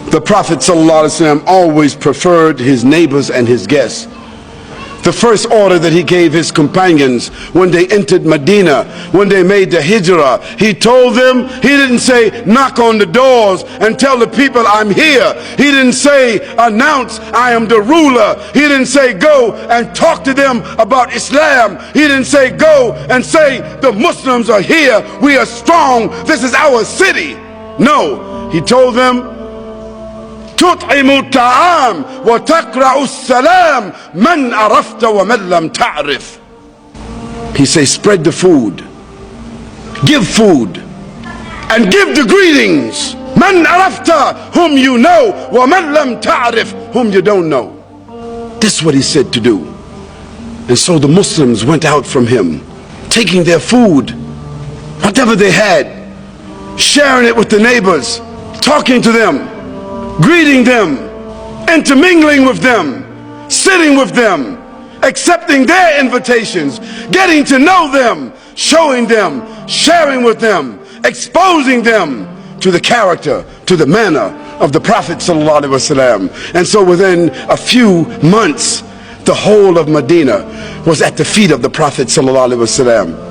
The Prophet ﷺ always preferred his neighbors and his guests. The first order that he gave his companions when they entered Medina, when they made the hijrah, he told them, he didn't say knock on the doors and tell the people I'm here. He didn't say announce I am the ruler. He didn't say go and talk to them about Islam. He didn't say go and say the Muslims are here, we are strong, this is our city. No, he told them, تطعم الطعام وتقرأ السلام من عرفت ومن لم تعرف. He says spread the food, give food, and give the greetings. من عرفت, whom you know, ومن لم تعرف, whom you don't know. This is what he said to do. And so the Muslims went out from him, taking their food, whatever they had, sharing it with the neighbors, talking to them, greeting them, intermingling with them, sitting with them, accepting their invitations, getting to know them, showing them, sharing with them, exposing them to the character, to the manner of the Prophet ﷺ. And so within a few months, the whole of Medina was at the feet of the Prophet ﷺ.